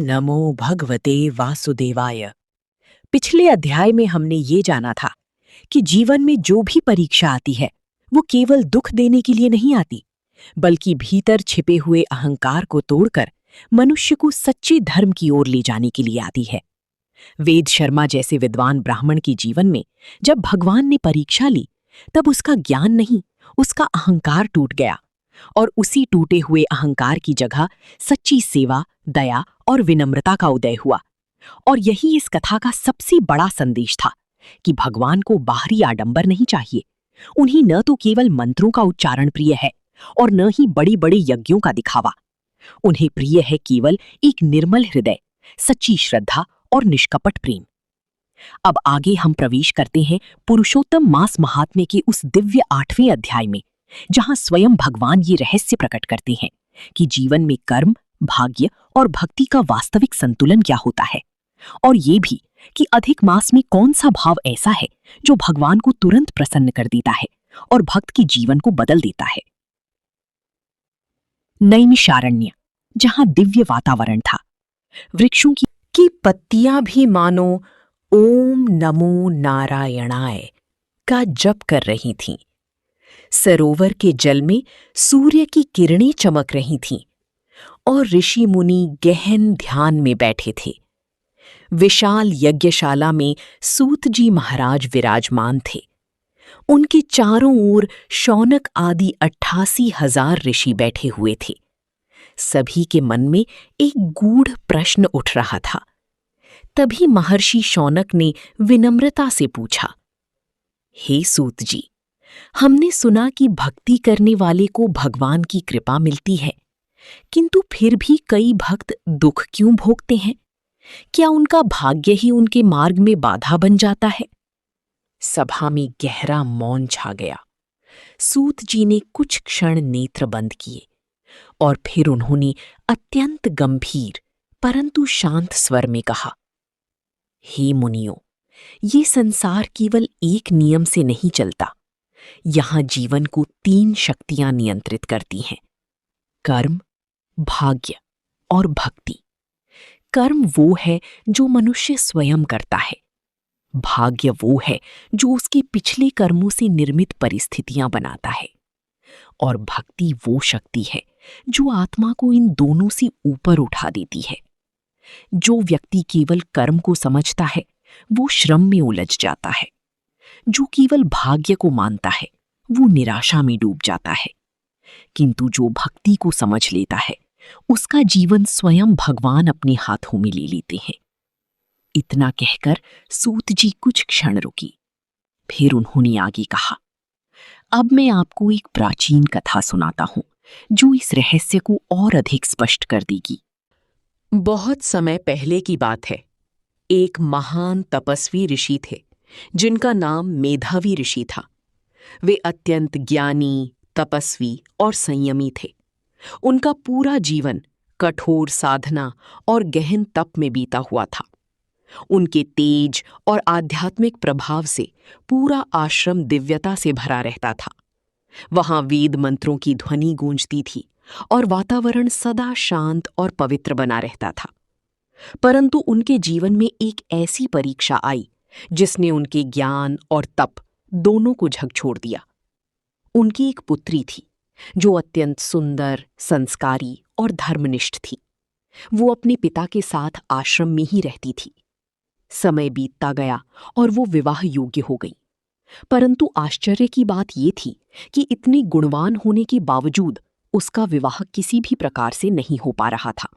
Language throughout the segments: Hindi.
नमो भगवते वासुदेवाय। पिछले अध्याय में हमने ये जाना था कि जीवन में जो भी परीक्षा आती है वो केवल दुख देने के लिए नहीं आती, बल्कि भीतर छिपे हुए अहंकार को तोड़कर मनुष्य को सच्चे धर्म की ओर ले जाने के लिए आती है। वेद शर्मा जैसे विद्वान ब्राह्मण के जीवन में जब भगवान ने परीक्षा ली, तब उसका ज्ञान नहीं, उसका अहंकार टूट गया और उसी टूटे हुए अहंकार की जगह सच्ची सेवा, दया और विनम्रता का उदय हुआ। और यही इस कथा का सबसे बड़ा संदेश था कि भगवान को बाहरी आडंबर नहीं चाहिए। उन्हें न तो केवल मंत्रों का उच्चारण प्रिय है और न ही बड़े बड़े यज्ञों का दिखावा। उन्हें प्रिय है केवल एक निर्मल हृदय, सच्ची श्रद्धा और निष्कपट प्रेम। अब आगे हम प्रवेश करते हैं पुरुषोत्तम मास महात्म्य के उस दिव्य 8वें अध्याय में, जहां स्वयं भगवान ये रहस्य प्रकट करते हैं कि जीवन में कर्म, भाग्य और भक्ति का वास्तविक संतुलन क्या होता है, और ये भी कि अधिक मास में कौन सा भाव ऐसा है जो भगवान को तुरंत प्रसन्न कर देता है और भक्त के जीवन को बदल देता है। नैमिषारण्य, जहां दिव्य वातावरण था, वृक्षों की पत्तियां भी मानो ओम नमो नारायणाय का जप कर रही थीं। सरोवर के जल में सूर्य की किरणें चमक रही थीं और ऋषि मुनि गहन ध्यान में बैठे थे। विशाल यज्ञशाला में सूत जी महाराज विराजमान थे। उनके चारों ओर शौनक आदि 88,000 ऋषि बैठे हुए थे। सभी के मन में एक गूढ़ प्रश्न उठ रहा था। तभी महर्षि शौनक ने विनम्रता से पूछा, हे सूत जी, हमने सुना कि भक्ति करने वाले को भगवान की कृपा मिलती है, किंतु फिर भी कई भक्त दुख क्यों भोगते हैं? क्या उनका भाग्य ही उनके मार्ग में बाधा बन जाता है? सभा में गहरा मौन छा गया। सूत जी ने कुछ क्षण नेत्र बंद किए और फिर उन्होंने अत्यंत गंभीर परंतु शांत स्वर में कहा, हे मुनियों, ये संसार केवल एक नियम से नहीं चलता। यहां जीवन को 3 शक्तियां नियंत्रित करती हैं: कर्म, भाग्य और भक्ति। कर्म वो है जो मनुष्य स्वयं करता है। भाग्य वो है जो उसके पिछले कर्मों से निर्मित परिस्थितियां बनाता है। और भक्ति वो शक्ति है जो आत्मा को इन दोनों से ऊपर उठा देती है। जो व्यक्ति केवल कर्म को समझता है वो श्रम में उलझ जाता है। जो केवल भाग्य को मानता है वो निराशा में डूब जाता है। किंतु जो भक्ति को समझ लेता है उसका जीवन स्वयं भगवान अपने हाथों में ले लेते हैं। इतना कहकर सूत जी कुछ क्षण रुकी। फिर उन्होंने आगे कहा, अब मैं आपको एक प्राचीन कथा सुनाता हूं जो इस रहस्य को और अधिक स्पष्ट कर देगी। बहुत समय पहले की बात है। एक महान तपस्वी ऋषि थे जिनका नाम मेधावी ऋषि था। वे अत्यंत ज्ञानी, तपस्वी और संयमी थे। उनका पूरा जीवन कठोर साधना और गहन तप में बीता हुआ था। उनके तेज और आध्यात्मिक प्रभाव से पूरा आश्रम दिव्यता से भरा रहता था। वहां वेद मंत्रों की ध्वनि गूंजती थी और वातावरण सदा शांत और पवित्र बना रहता था। परंतु उनके जीवन में एक ऐसी परीक्षा आई जिसने उनके ज्ञान और तप दोनों को झकझोर दिया। उनकी एक पुत्री थी जो अत्यंत सुंदर, संस्कारी और धर्मनिष्ठ थी। वो अपने पिता के साथ आश्रम में ही रहती थी। समय बीतता गया और वो विवाह योग्य हो गई। परंतु आश्चर्य की बात ये थी कि इतनी गुणवान होने के बावजूद उसका विवाह किसी भी प्रकार से नहीं हो पा रहा था।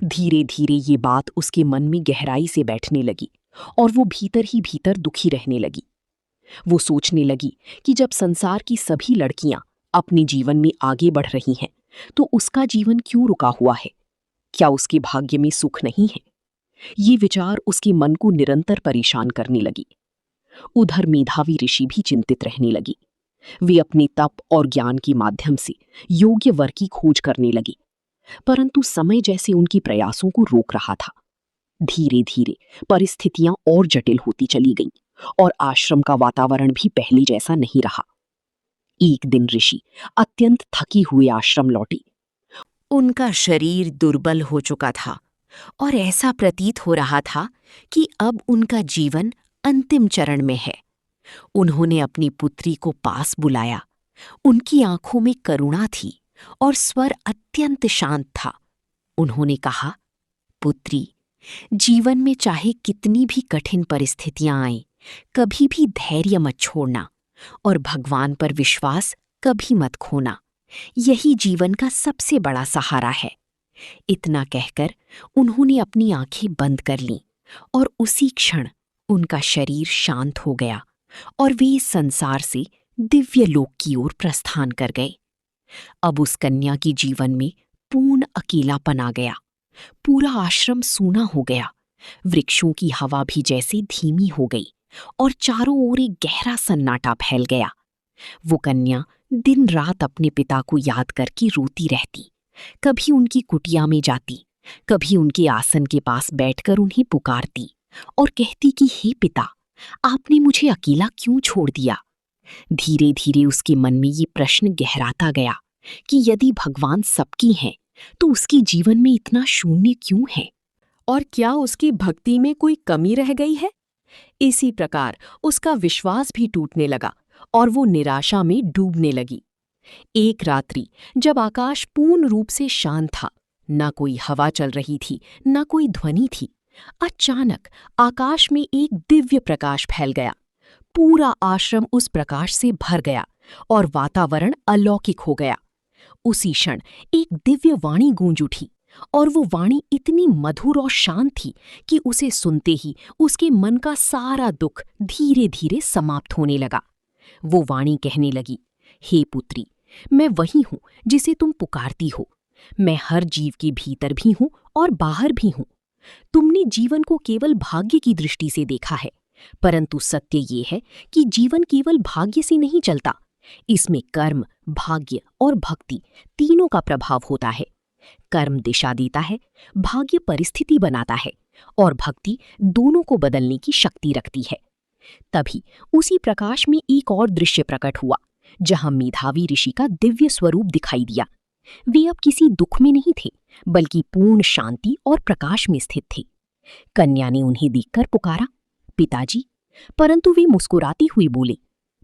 धीरे धीरे ये बात उसके मन में गहराई से बैठने लगी और वो भीतर ही भीतर दुखी रहने लगी। वो सोचने लगी कि जब संसार की सभी लड़कियां अपने जीवन में आगे बढ़ रही हैं, तो उसका जीवन क्यों रुका हुआ है? क्या उसके भाग्य में सुख नहीं है? ये विचार उसके मन को निरंतर परेशान करने लगी। उधर मेधावी ऋषि भी चिंतित रहने लगी। वे अपने तप और ज्ञान के माध्यम से योग्य वर की खोज करने लगी, परंतु समय जैसे उनकी प्रयासों को रोक रहा था। धीरे धीरे परिस्थितियां और जटिल होती चली गईं और आश्रम का वातावरण भी पहले जैसा नहीं रहा। एक दिन ऋषि अत्यंत थकी हुए आश्रम लौटी। उनका शरीर दुर्बल हो चुका था और ऐसा प्रतीत हो रहा था कि अब उनका जीवन अंतिम चरण में है। उन्होंने अपनी पुत्री को पास बुलाया। उनकी आंखों में करुणा थी और स्वर अत्यंत शांत था। उन्होंने कहा, पुत्री, जीवन में चाहे कितनी भी कठिन परिस्थितियां आएं, कभी भी धैर्य मत छोड़ना और भगवान पर विश्वास कभी मत खोना। यही जीवन का सबसे बड़ा सहारा है। इतना कहकर उन्होंने अपनी आंखें बंद कर लीं और उसी क्षण उनका शरीर शांत हो गया और वे इस संसार से दिव्य लोक की ओर प्रस्थान कर गए। अब उस कन्या की जीवन में पूर्ण अकेलापन आ गया। पूरा आश्रम सूना हो गया। वृक्षों की हवा भी जैसे धीमी हो गई और चारों ओर एक गहरा सन्नाटा फैल गया। वो कन्या दिन रात अपने पिता को याद करके रोती रहती। कभी उनकी कुटिया में जाती, कभी उनके आसन के पास बैठकर उन्हें पुकारती और कहती कि हे पिता, आपने मुझे अकेला क्यों छोड़ दिया। धीरे धीरे उसके मन में ये प्रश्न गहराता गया कि यदि भगवान सबकी हैं, तो उसके जीवन में इतना शून्य क्यों है और क्या उसकी भक्ति में कोई कमी रह गई है। इसी प्रकार उसका विश्वास भी टूटने लगा और वो निराशा में डूबने लगी। एक रात्रि जब आकाश पूर्ण रूप से शांत था, न कोई हवा चल रही थी, न कोई ध्वनि थी, अचानक आकाश में एक दिव्य प्रकाश फैल गया। पूरा आश्रम उस प्रकाश से भर गया और वातावरण अलौकिक हो गया। उसी क्षण एक दिव्य वाणी गूंज उठी और वो वाणी इतनी मधुर और शांत थी कि उसे सुनते ही उसके मन का सारा दुख धीरे धीरे समाप्त होने लगा। वो वाणी कहने लगी, हे पुत्री, मैं वही हूं जिसे तुम पुकारती हो। मैं हर जीव के भीतर भी हूं और बाहर भी हूं। तुमने जीवन को केवल भाग्य की दृष्टि से देखा है, परंतु सत्य ये है कि जीवन केवल भाग्य से नहीं चलता। इसमें कर्म, भाग्य और भक्ति तीनों का प्रभाव होता है। कर्म दिशा देता है, भाग्य परिस्थिति बनाता है और भक्ति दोनों को बदलने की शक्ति रखती है। तभी उसी प्रकाश में एक और दृश्य प्रकट हुआ, जहां मेधावी ऋषि का दिव्य स्वरूप दिखाई दिया। वे अब किसी दुख में नहीं थे, बल्कि पूर्ण शांति और प्रकाश में स्थित थे। कन्या ने उन्हें देखकर पुकारा, पिताजी, परंतु वे मुस्कुराती हुई बोले,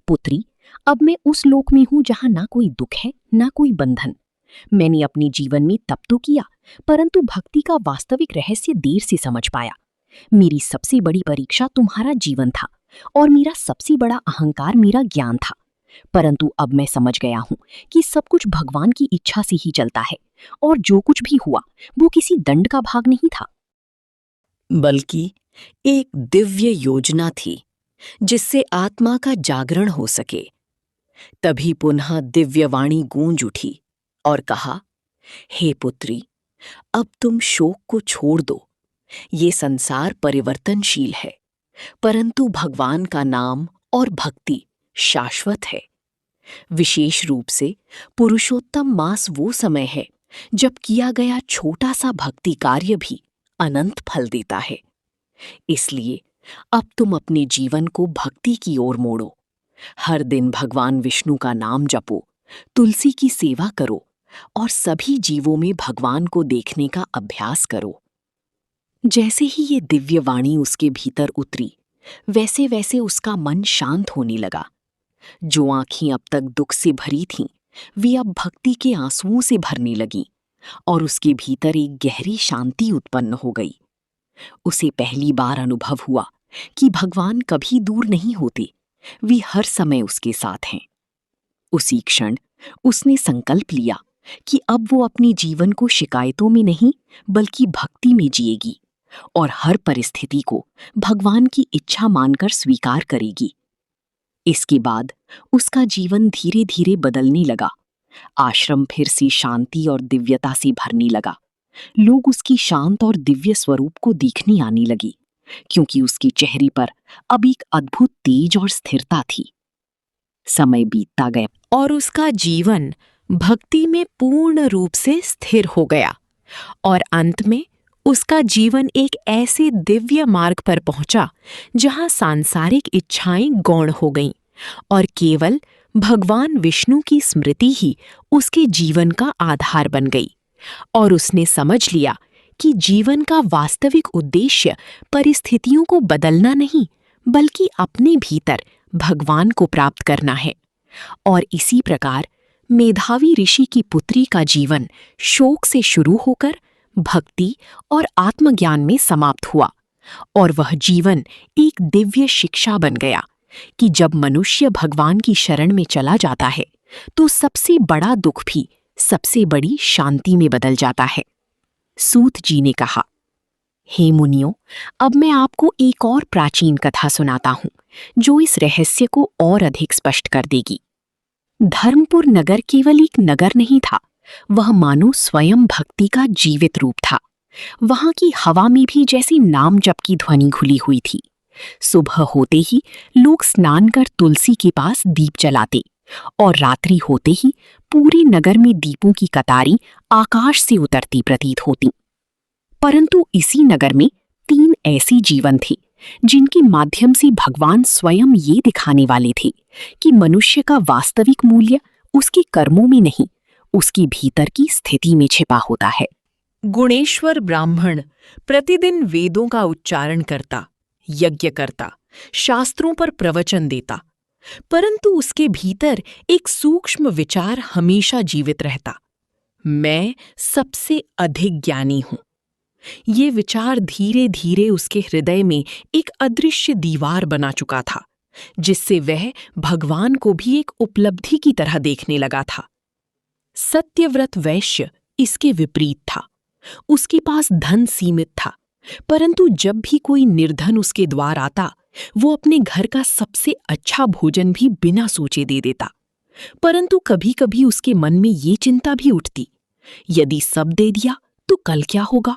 पुत्री, अब मैं उस लोक में हूं जहां ना कोई दुख है, ना कोई बंधन। मैंने अपने जीवन में तप तो किया, परंतु भक्ति का वास्तविक रहस्य देर से समझ पाया। मेरी सबसे बड़ी परीक्षा तुम्हारा जीवन था और मेरा सबसे बड़ा अहंकार मेरा ज्ञान था। परंतु अब मैं समझ गया हूं कि सब कुछ भगवान की इच्छा से ही चलता है और जो कुछ भी हुआ वो किसी दंड का भाग नहीं था, बल्कि एक दिव्य योजना थी जिससे आत्मा का जागरण हो सके। तभी पुनः दिव्यवाणी गूंज उठी और कहा, हे पुत्री, अब तुम शोक को छोड़ दो। ये संसार परिवर्तनशील है, परंतु भगवान का नाम और भक्ति शाश्वत है। विशेष रूप से पुरुषोत्तम मास वो समय है जब किया गया छोटा सा भक्ति कार्य भी अनंत फल देता है। इसलिए अब तुम अपने जीवन को भक्ति की ओर मोड़ो। हर दिन भगवान विष्णु का नाम जपो, तुलसी की सेवा करो और सभी जीवों में भगवान को देखने का अभ्यास करो। जैसे ही ये दिव्य वाणी उसके भीतर उतरी, वैसे वैसे उसका मन शांत होने लगा। जो आंखें अब तक दुख से भरी थीं, वे अब भक्ति के आंसुओं से भरने लगीं और उसके भीतर एक गहरी शांति उत्पन्न हो गई। उसे पहली बार अनुभव हुआ कि भगवान कभी दूर नहीं होते, वे हर समय उसके साथ हैं। उसी क्षण उसने संकल्प लिया कि अब वो अपने जीवन को शिकायतों में नहीं, बल्कि भक्ति में जिएगी और हर परिस्थिति को भगवान की इच्छा मानकर स्वीकार करेगी। इसके बाद उसका जीवन धीरे धीरे बदलने लगा। आश्रम फिर से शांति और दिव्यता से भरने लगा। लोग उसकी शांत और दिव्य स्वरूप को देखने आने लगे, क्योंकि उसके चेहरे पर अब एक अद्भुत तेज और स्थिरता थी। समय बीतता गया और उसका जीवन भक्ति में पूर्ण रूप से स्थिर हो गया और अंत में उसका जीवन एक ऐसे दिव्य मार्ग पर पहुंचा जहां सांसारिक इच्छाएं गौण हो गईं और केवल भगवान विष्णु की स्मृति ही उसके जीवन का आधार बन गई। और उसने समझ लिया कि जीवन का वास्तविक उद्देश्य परिस्थितियों को बदलना नहीं, बल्कि अपने भीतर भगवान को प्राप्त करना है। और इसी प्रकार मेधावी ऋषि की पुत्री का जीवन शोक से शुरू होकर भक्ति और आत्मज्ञान में समाप्त हुआ, और वह जीवन एक दिव्य शिक्षा बन गया कि जब मनुष्य भगवान की शरण में चला जाता है तो सबसे बड़ा दुख भी सबसे बड़ी शांति में बदल जाता है। सूत जी ने कहा, हे मुनियों, अब मैं आपको एक और प्राचीन कथा सुनाता हूं जो इस रहस्य को और अधिक स्पष्ट कर देगी। धर्मपुर नगर केवल एक नगर नहीं था, वह मानो स्वयं भक्ति का जीवित रूप था। वहां की हवा में भी जैसी नाम जप की ध्वनि घुली हुई थी। सुबह होते ही लोग स्नान कर तुलसी के पास दीप जलाते, और रात्रि होते ही पूरे नगर में दीपों की कतारें आकाश से उतरती प्रतीत होती। परंतु इसी नगर में 3 ऐसी जीवन थे जिनके माध्यम से भगवान स्वयं ये दिखाने वाले थे कि मनुष्य का वास्तविक मूल्य उसके कर्मों में नहीं, उसकी भीतर की स्थिति में छिपा होता है। गुणेश्वर ब्राह्मण प्रतिदिन वेदों का उच्चारण करता, यज्ञ करता, शास्त्रों पर प्रवचन देता, परंतु उसके भीतर एक सूक्ष्म विचार हमेशा जीवित रहता, मैं सबसे अधिक ज्ञानी हूं। ये विचार धीरे धीरे उसके हृदय में एक अदृश्य दीवार बना चुका था, जिससे वह भगवान को भी एक उपलब्धि की तरह देखने लगा था। सत्यव्रत वैश्य इसके विपरीत था। उसके पास धन सीमित था, परंतु जब भी कोई निर्धन उसके द्वार आता, वो अपने घर का सबसे अच्छा भोजन भी बिना सोचे दे देता। परंतु कभी कभी उसके मन में ये चिंता भी उठती, यदि सब दे दिया तो कल क्या होगा,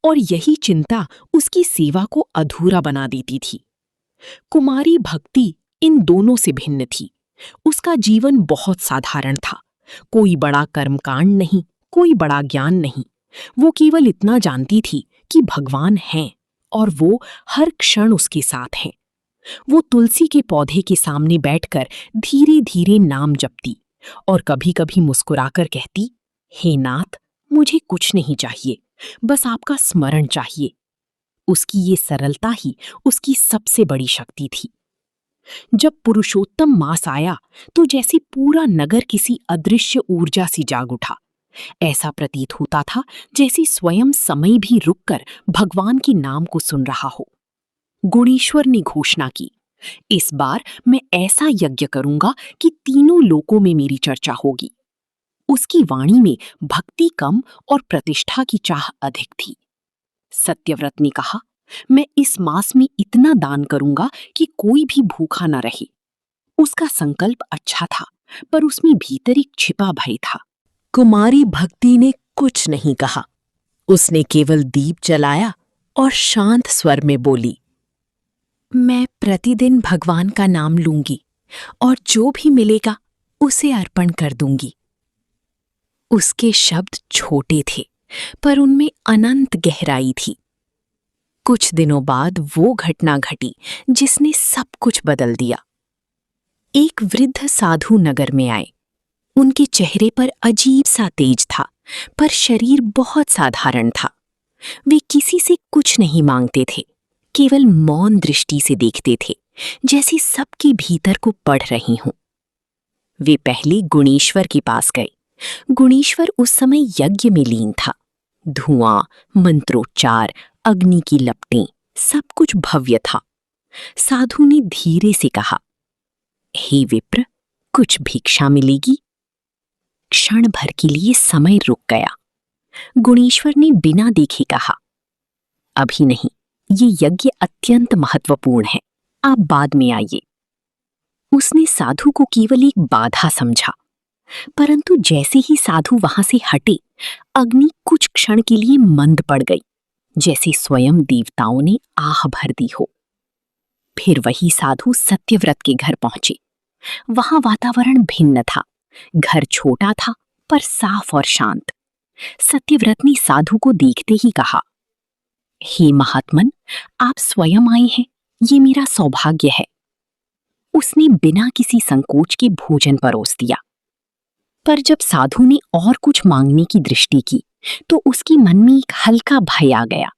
और यही चिंता उसकी सेवा को अधूरा बना देती थी। कुमारी भक्ति इन दोनों से भिन्न थी। उसका जीवन बहुत साधारण था, कोई बड़ा कर्मकांड नहीं, कोई बड़ा ज्ञान नहीं। वो केवल इतना जानती थी कि भगवान हैं और वो हर क्षण उसके साथ हैं। वो तुलसी के पौधे के सामने बैठकर धीरे धीरे नाम जपती और कभी कभी मुस्कुराकर कहती, हे नाथ, मुझे कुछ नहीं चाहिए, बस आपका स्मरण चाहिए। उसकी ये सरलता ही उसकी सबसे बड़ी शक्ति थी। जब पुरुषोत्तम मास आया तो जैसे पूरा नगर किसी अदृश्य ऊर्जा से जाग उठा। ऐसा प्रतीत होता था जैसे स्वयं समय भी रुककर भगवान के नाम को सुन रहा हो। गुणेश्वर ने घोषणा की, इस बार मैं ऐसा यज्ञ करूंगा कि तीनों लोकों में मेरी चर्चा होगी। उसकी वाणी में भक्ति कम और प्रतिष्ठा की चाह अधिक थी। सत्यव्रत ने कहा, मैं इस मास में इतना दान करूंगा कि कोई भी भूखा न रहे। उसका संकल्प अच्छा था, पर उसमें भीतर एक छिपा भय था। कुमारी भक्ति ने कुछ नहीं कहा। उसने केवल दीप जलाया और शांत स्वर में बोली, मैं प्रतिदिन भगवान का नाम लूंगी और जो भी मिलेगा उसे अर्पण कर दूंगी। उसके शब्द छोटे थे, पर उनमें अनंत गहराई थी। कुछ दिनों बाद वो घटना घटी जिसने सब कुछ बदल दिया। एक वृद्ध साधु नगर में आए। उनके चेहरे पर अजीब सा तेज था, पर शरीर बहुत साधारण था। वे किसी से कुछ नहीं मांगते थे, केवल मौन दृष्टि से देखते थे, जैसे सबके भीतर को पढ़ रही हों। वे पहले गुणेश्वर के पास गए। गुणेश्वर उस समय यज्ञ में लीन था। धुआं, मंत्रोच्चार, अग्नि की लपटें, सब कुछ भव्य था। साधु ने धीरे से कहा, हे विप्र, कुछ भिक्षा मिलेगी? क्षण भर के लिए समय रुक गया। गुणेश्वर ने बिना देखे कहा, अभी नहीं, ये यज्ञ अत्यंत महत्वपूर्ण है, आप बाद में आइए। उसने साधु को केवल एक बाधा समझा, परंतु जैसे ही साधु वहां से हटे, अग्नि कुछ क्षण के लिए मंद पड़ गई, जैसे स्वयं देवताओं ने आह भर दी हो। फिर वही साधु सत्यव्रत के घर पहुंचे। वहां वातावरण भिन्न था। घर छोटा था, पर साफ और शांत। सत्यव्रत ने साधु को देखते ही कहा, हे महात्मन, आप स्वयं आए हैं, ये मेरा सौभाग्य है। उसने बिना किसी संकोच के भोजन परोस दिया। पर जब साधु ने और कुछ मांगने की दृष्टि की, तो उसकी मन में एक हल्का भय आ गया।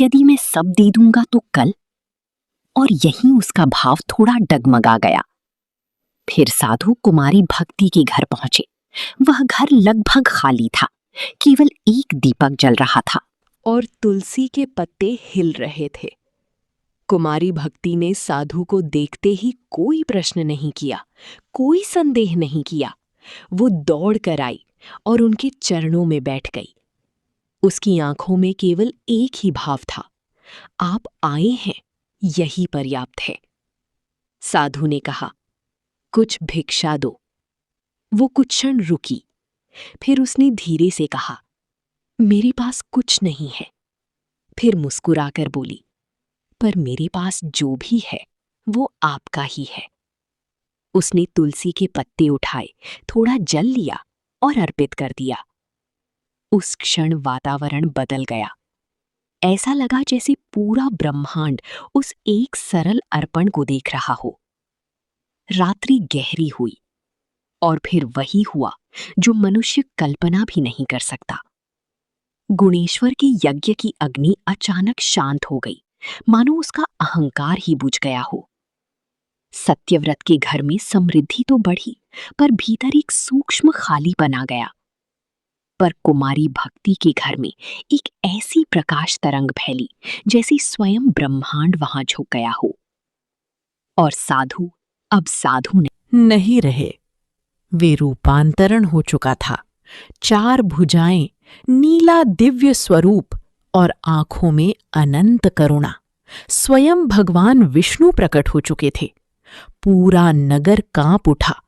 यदि मैं सब दे दूंगा तो कल? और यहीं उसका भाव थोड़ा डगमगा गया। फिर साधु कुमारी भक्ति के घर पहुंचे। वह घर लगभग खाली था, केवल एक दीपक जल रहा था और तुलसी के पत्ते हिल रहे थे। कुमारी भक्ति ने साधु को देखते ही कोई प्रश्न नहीं किया, कोई संदेह नहीं किया। वो दौड़ कर आई और उनके चरणों में बैठ गई। उसकी आंखों में केवल एक ही भाव था, आप आए हैं, यही पर्याप्त है। साधु ने कहा, कुछ भिक्षा दो। वो कुछ क्षण रुकी, फिर उसने धीरे से कहा, मेरे पास कुछ नहीं है। फिर मुस्कुराकर बोली, पर मेरे पास जो भी है वो आपका ही है। उसने तुलसी के पत्ते उठाए, थोड़ा जल लिया और अर्पित कर दिया। उस क्षण वातावरण बदल गया। ऐसा लगा जैसे पूरा ब्रह्मांड उस एक सरल अर्पण को देख रहा हो। रात्रि गहरी हुई और फिर वही हुआ जो मनुष्य कल्पना भी नहीं कर सकता। गुणेश्वर के यज्ञ की अग्नि अचानक शांत हो गई, मानो उसका अहंकार ही बुझ गया हो। सत्यव्रत के घर में समृद्धि तो बढ़ी, पर भीतर एक सूक्ष्म खालीपन आ गया। पर कुमारी भक्ति के घर में एक ऐसी प्रकाश तरंग फैली जैसे स्वयं ब्रह्मांड वहां झुक गया हो। और साधु अब साधु नहीं रहे, वे रूपांतरण हो चुका था। 4 भुजाएं, नीला दिव्य स्वरूप और आंखों में अनंत करुणा। स्वयं भगवान विष्णु प्रकट हो चुके थे। पूरा नगर कांप उठा,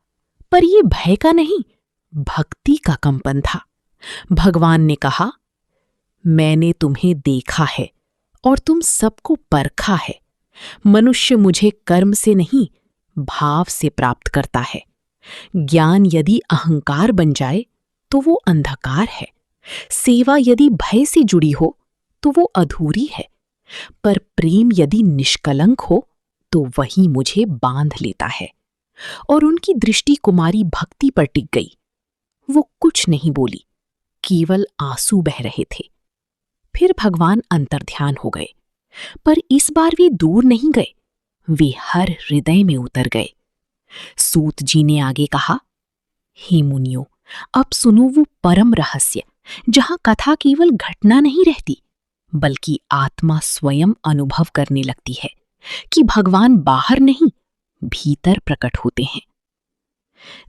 पर ये भय का नहीं, भक्ति का कंपन था। भगवान ने कहा, मैंने तुम्हें देखा है और तुम सबको परखा है। मनुष्य मुझे कर्म से नहीं, भाव से प्राप्त करता है। ज्ञान यदि अहंकार बन जाए तो वो अंधकार है। सेवा यदि भय से जुड़ी हो तो वो अधूरी है। पर प्रेम यदि निष्कलंक हो तो वही मुझे बांध लेता है। और उनकी दृष्टि कुमारी भक्ति पर टिक गई। वो कुछ नहीं बोली, केवल आंसू बह रहे थे। फिर भगवान अंतर्ध्यान हो गए, पर इस बार वे दूर नहीं गए, वे हर हृदय में उतर गए। सूत जी ने आगे कहा, हे मुनियों, अब सुनो वो परम रहस्य जहां कथा केवल घटना नहीं रहती, बल्कि आत्मा स्वयं अनुभव करने लगती है कि भगवान बाहर नहीं, भीतर प्रकट होते हैं।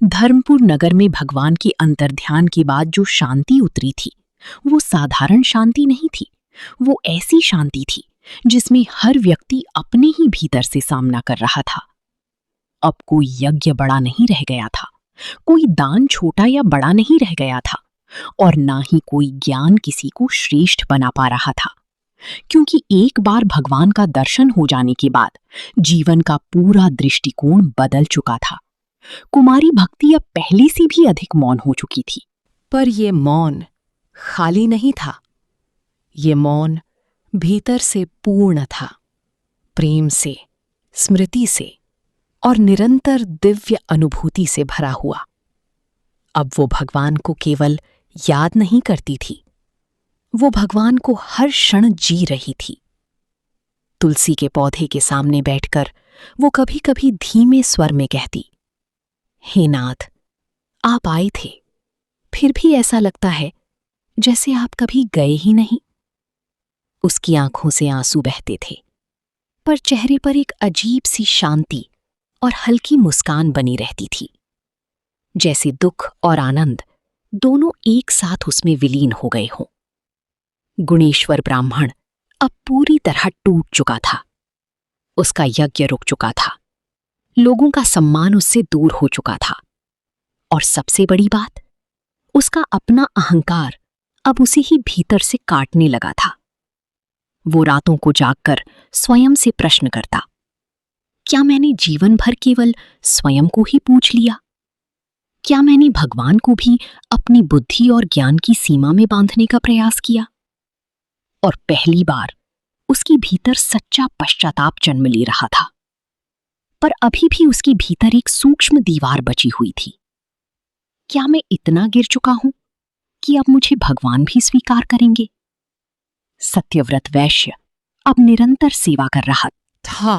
धर्मपुर नगर में भगवान के अंतर्ध्यान के बाद जो शांति उतरी थी, वो साधारण शांति नहीं थी। वो ऐसी शांति थी जिसमें हर व्यक्ति अपने ही भीतर से सामना कर रहा था। अब कोई यज्ञ बड़ा नहीं रह गया था, कोई दान छोटा या बड़ा नहीं रह गया था, और ना ही कोई ज्ञान किसी को श्रेष्ठ बना पा रहा था। क्योंकि एक बार भगवान का दर्शन हो जाने के बाद जीवन का पूरा दृष्टिकोण बदल चुका था। कुमारी भक्ति अब पहले से भी अधिक मौन हो चुकी थी। पर ये मौन खाली नहीं था, ये मौन भीतर से पूर्ण था, प्रेम से, स्मृति से और निरंतर दिव्य अनुभूति से भरा हुआ। अब वो भगवान को केवल याद नहीं करती थी, वो भगवान को हर क्षण जी रही थी। तुलसी के पौधे के सामने बैठकर वो कभी कभी धीमे स्वर में कहती, हे नाथ, आप आए थे, फिर भी ऐसा लगता है जैसे आप कभी गए ही नहीं। उसकी आंखों से आंसू बहते थे, पर चेहरे पर एक अजीब सी शांति और हल्की मुस्कान बनी रहती थी, जैसे दुख और आनंद दोनों एक साथ उसमें विलीन हो गए हों। गुणेश्वर ब्राह्मण अब पूरी तरह टूट चुका था। उसका यज्ञ रुक चुका था, लोगों का सम्मान उससे दूर हो चुका था, और सबसे बड़ी बात, उसका अपना अहंकार अब उसे ही भीतर से काटने लगा था। वो रातों को जागकर स्वयं से प्रश्न करता, क्या मैंने जीवन भर केवल स्वयं को ही पूछ लिया? क्या मैंने भगवान को भी अपनी बुद्धि और ज्ञान की सीमा में बांधने का प्रयास किया? और पहली बार उसकी भीतर सच्चा पश्चाताप जन्म ले रहा था। पर अभी भी उसकी भीतर एक सूक्ष्म दीवार बची हुई थी। क्या मैं इतना गिर चुका हूं कि अब मुझे भगवान भी स्वीकार करेंगे। सत्यव्रत वैश्य अब निरंतर सेवा कर रहा था,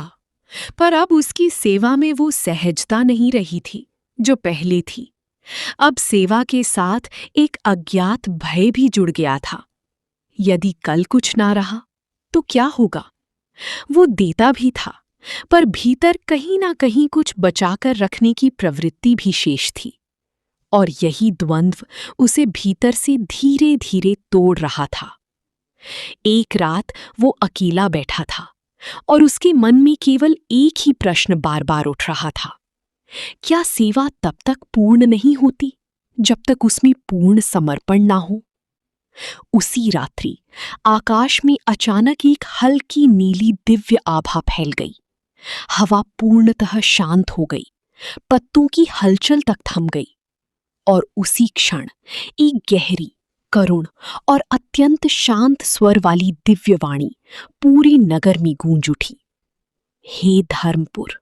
पर अब उसकी सेवा में वो सहजता नहीं रही थी जो पहले थी। अब सेवा के साथ एक अज्ञात भय भी जुड़ गया था। यदि कल कुछ ना रहा तो क्या होगा? वो देता भी था, पर भीतर कहीं ना कहीं कुछ बचाकर रखने की प्रवृत्ति भी शेष थी, और यही द्वंद्व उसे भीतर से धीरे धीरे तोड़ रहा था। एक रात वो अकेला बैठा था और उसके मन में केवल एक ही प्रश्न बार बार उठ रहा था। क्या सेवा तब तक पूर्ण नहीं होती जब तक उसमें पूर्ण समर्पण ना हो? उसी रात्रि आकाश में अचानक एक हल्की नीली दिव्य आभा फैल गई। हवा पूर्णतः शांत हो गई, पत्तों की हलचल तक थम गई, और उसी क्षण एक गहरी, करुण और अत्यंत शांत स्वर वाली दिव्यवाणी पूरे नगर में गूंज उठी। हे धर्मपुर!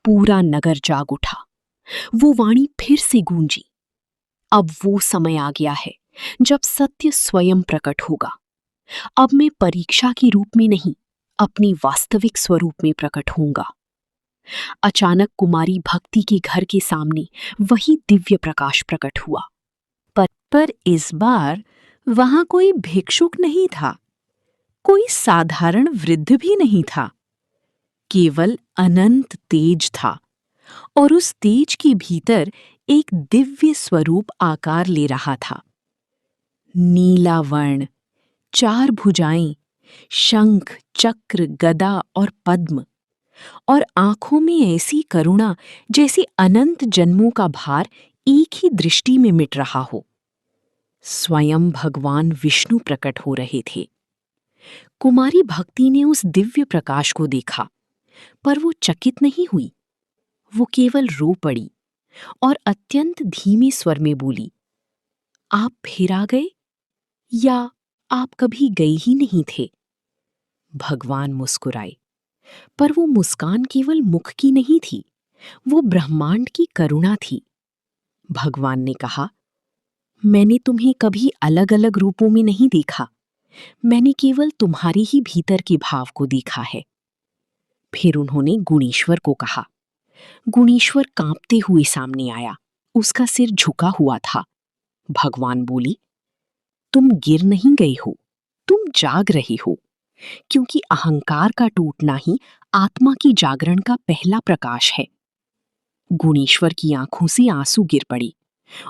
पूरा नगर जाग उठा। वो वाणी फिर से गूंजी। अब वो समय आ गया है जब सत्य स्वयं प्रकट होगा। अब मैं परीक्षा के रूप में नहीं, अपनी वास्तविक स्वरूप में प्रकट होऊंगा। अचानक कुमारी भक्ति के घर के सामने वही दिव्य प्रकाश प्रकट हुआ। पर इस बार वहां कोई भिक्षुक नहीं था, कोई साधारण वृद्ध भी नहीं था। केवल अनंत तेज था, और उस तेज के भीतर एक दिव्य स्वरूप आकार ले रहा था। नीला वर्ण, 4 भुजाएं, शंख, चक्र, गदा और पद्म, और आंखों में ऐसी करुणा जैसे अनंत जन्मों का भार एक ही दृष्टि में मिट रहा हो। स्वयं भगवान विष्णु प्रकट हो रहे थे। कुमारी भक्ति ने उस दिव्य प्रकाश को देखा, पर वो चकित नहीं हुई। वो केवल रो पड़ी और अत्यंत धीमे स्वर में बोली, आप फिर आ गए, या आप कभी गए ही नहीं थे? भगवान मुस्कुराए, पर वो मुस्कान केवल मुख की नहीं थी, वो ब्रह्मांड की करुणा थी। भगवान ने कहा, मैंने तुम्हें कभी अलग अलग रूपों में नहीं देखा, मैंने केवल तुम्हारे ही भीतर के भाव को देखा है। फिर उन्होंने गुणेश्वर को कहा। गुणेश्वर कांपते हुए सामने आया, उसका सिर झुका हुआ था। भगवान बोली, तुम गिर नहीं गए हो, तुम जाग रहे हो, क्योंकि अहंकार का टूटना ही आत्मा की जागरण का पहला प्रकाश है। गुणेश्वर की आंखों से आंसू गिर पड़े,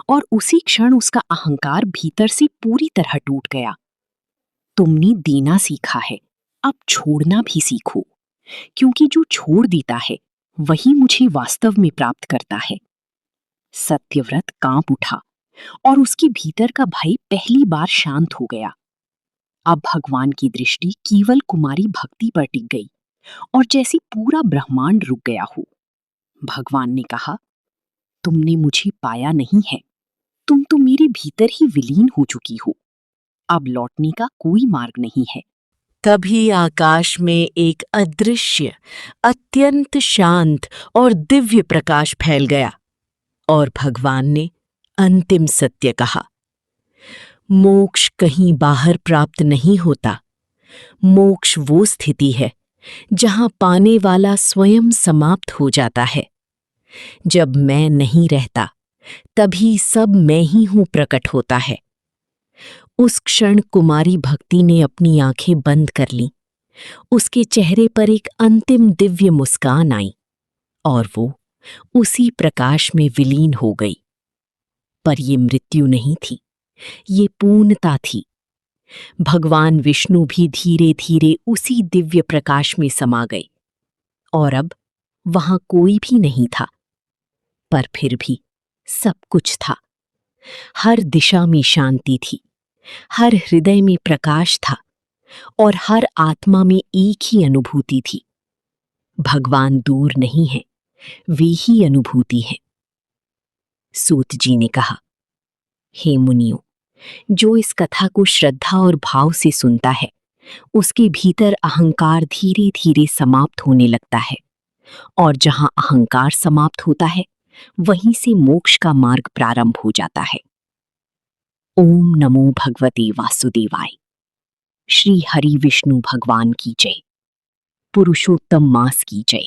और उसी क्षण उसका अहंकार भीतर से पूरी तरह टूट गया। तुमने देना सीखा है, अब छोड़ना भी सीखो, क्योंकि जो छोड़ देता है वही मुझे वास्तव में प्राप्त करता है। सत्यव्रत कांप उठा, और उसके भीतर का भय पहली बार शांत हो गया। अब भगवान की दृष्टि केवल कुमारी भक्ति पर टिक गई, और जैसे पूरा ब्रह्मांड रुक गया हो। भगवान ने कहा, तुमने मुझे पाया नहीं है, तुम तो मेरे भीतर ही विलीन हो चुकी हो। अब लौटने का कोई मार्ग नहीं है। तभी आकाश में एक अदृश्य, अत्यंत शांत और दिव्य प्रकाश फैल गया, और भगवान ने अंतिम सत्य कहा, मोक्ष कहीं बाहर प्राप्त नहीं होता। मोक्ष वो स्थिति है जहां पाने वाला स्वयं समाप्त हो जाता है। जब मैं नहीं रहता, तभी सब मैं ही हूं प्रकट होता है। उस क्षण कुमारी भक्ति ने अपनी आंखें बंद कर लीं। उसके चेहरे पर एक अंतिम दिव्य मुस्कान आई, और वो उसी प्रकाश में विलीन हो गई। पर ये मृत्यु नहीं थी, ये पूर्णता थी। भगवान विष्णु भी धीरे धीरे उसी दिव्य प्रकाश में समा गए, और अब वहां कोई भी नहीं था, पर फिर भी सब कुछ था। हर दिशा में शांति थी, हर हृदय में प्रकाश था, और हर आत्मा में एक ही अनुभूति थी, भगवान दूर नहीं है, वे ही अनुभूति है। सूत जी ने कहा, हे मुनियों, जो इस कथा को श्रद्धा और भाव से सुनता है, उसके भीतर अहंकार धीरे धीरे समाप्त होने लगता है, और जहां अहंकार समाप्त होता है, वहीं से मोक्ष का मार्ग प्रारंभ हो जाता है। ओम नमो भगवते वासुदेवाय। श्री हरि विष्णु भगवान की जय। पुरुषोत्तम मास की जय।